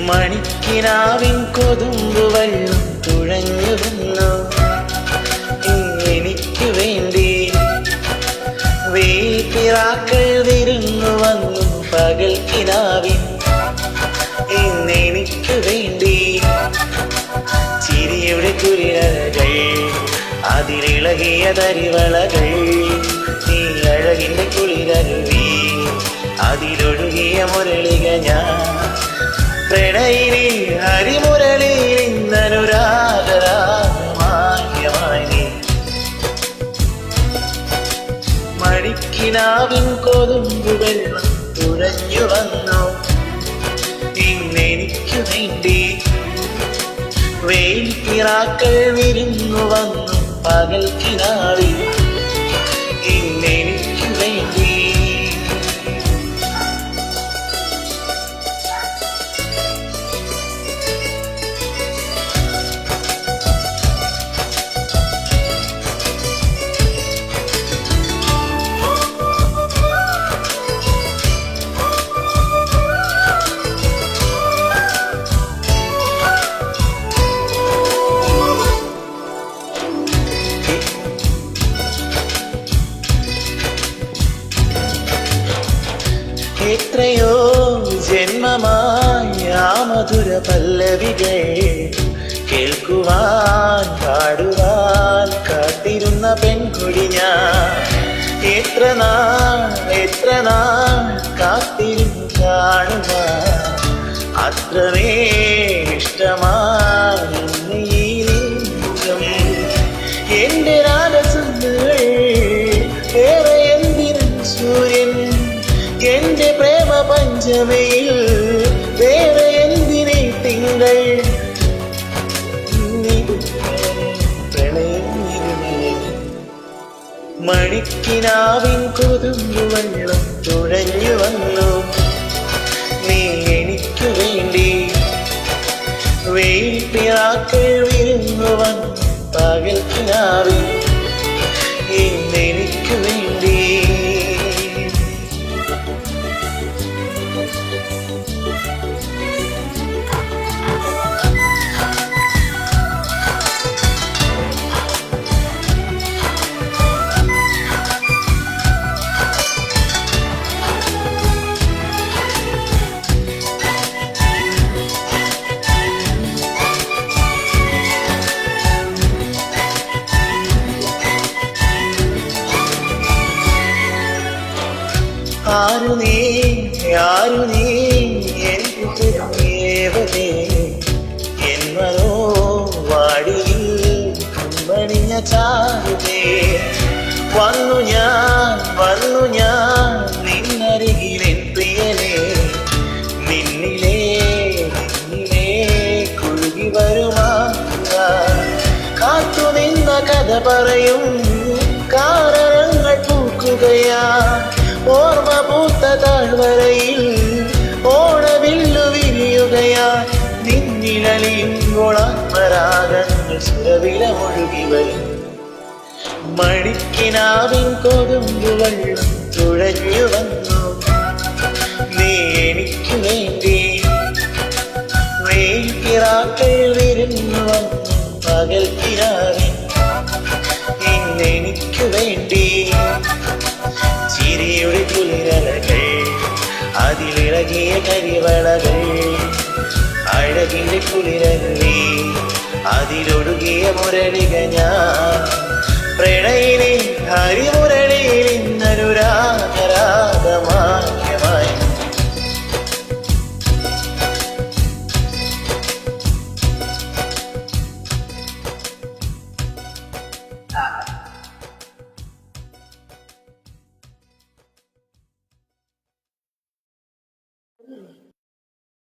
മണിക്കിനാവിൻ കൊതുമ്പ് വെള്ളം തുഴഞ്ഞു വന്നു എനിക്ക് വേണ്ടി. വേൽപ്പിറാക്കൾ വിരുന്നു വന്നു പകൽ കിനാവിൻ ഇന്നെനിക്ക് വേണ്ടി. ചിരിയുടെ കുരിയകൾ അതിലിളകിയ തരിവളകൾ, നീ അഴകിന്റെ കുളിരരുവി അതിലൊഴുകിയ മുരളിക ഞാൻ. പ്രണയിനി ഹരിമുരളിയിൽ ഇന്നനുരാഗരാഗമായി നീ. മണിക്കിനാവിൻ കൊതുമ്പ് വെള്ളം തുഴഞ്ഞു വന്നു ഇന്നെനിക്കു വേണ്ടി. വേൽപ്പിറാക്കൾ വിരുന്നു വന്നു പകൽ കിനാവിൽ ഇന്നെനിക്കു വേണ്ടി. എത്രയോ ജന്മമായ മധുര പല്ലവികൾ കേൾക്കുവാൻ പാടുവാൻ കാത്തിരുന്ന പെൺകുടി ഞാൻ. എത്ര നാൾ കാത്തിരുന്നു കാണുവാൻ അത്രമേ ഇഷ്ടമാണ് ഈ ലിംഗം. എന്റെ രാഗസുന്ദരങ്ങൾ വേറെ എന്തിനും സൂര്യൻ, എന്റെ പ്രേമ പഞ്ചമയിൽ വേറെ എന്തിനെ തിങ്കൾ. മണിക്കിനാവിൻ കൊതുമ്പ് വെള്ളം തുഴഞ്ഞു വന്നു നീ എനിക്കു വേണ്ടി. വേൽപ്പിറാക്കൾ വിരുന്നു വന്നു പകൽ കിനാവിൽ ഇന്നെനിക്കു വേണ്ടി. ആരു നീ ഏവതേ എൻ മനോ വാടിയിൽ കുമ്പണിഞ്ഞ ചാരുതേ. വന്നു ഞാൻ നിന്നരികിലെൻ പ്രിയനേ. നിന്നിലേ കുഴുകി വരുമാ കാത്തു നിന്ന കഥ പറയും കാരണങ്ങൾ പൂക്കുകയാ. ഓർമ്മ പൂത്ത താഴ്വരയിൽ ഓണവില്ലു വിരിയുകയാ. നിന്നിലലിയുമ്പോൾ ആത്മരാഗങ്ങൾ സുരവില ഒഴുകി വരും. മണിക്കിനാവിൻ കൊതുമ്പ് വെള്ളം തുഴഞ്ഞു വന്നു നീ എനിക്കു വേണ്ടി. വേൽപ്പിറാക്കൾ വിരുന്നു വന്നു പകൽ കിനാവിൽ ഇന്നെനിക്കു വേണ്ടി. ചിരിയുടെ കുളിരലകൾ അതിലിളകിയ കരിവളകൾ, അഴകിന്റെ കുളിരരുവി അതിലൊഴുകിയ മുരളിക ഞാൻ. പ്രണയിനി ഹരിമുരളിയിൽ ഇന്നനുരാഗരാഗമായി.